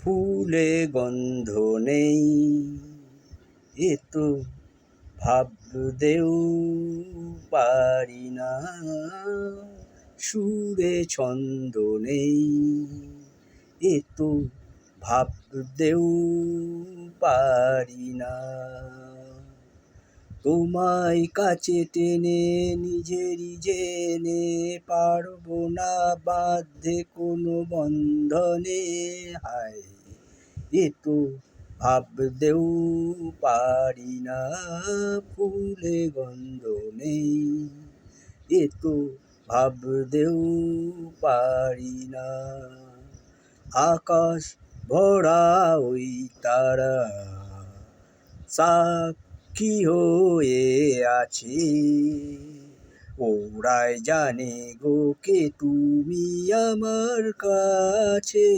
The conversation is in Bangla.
ফুলে গন্ধ নেই, এ তো ভাবতেও পারি না। সুরে ছন্দ নেই, এ তো ভাবতেও পারি না। তোমায় কাছে টেনে নিজেরই জেনে পারবো না বাঁধতে কোনো বন্ধনে। হায়, এ তো ভাবতেও পারি না। ফুলে গন্ধ নেই, এ তো ভাবতেও পারি না। আকাশ ভরা ওই তারা সাক্ষী হয়ে আছে, ওরাই জানে গো কে তুমি আমার কাছে।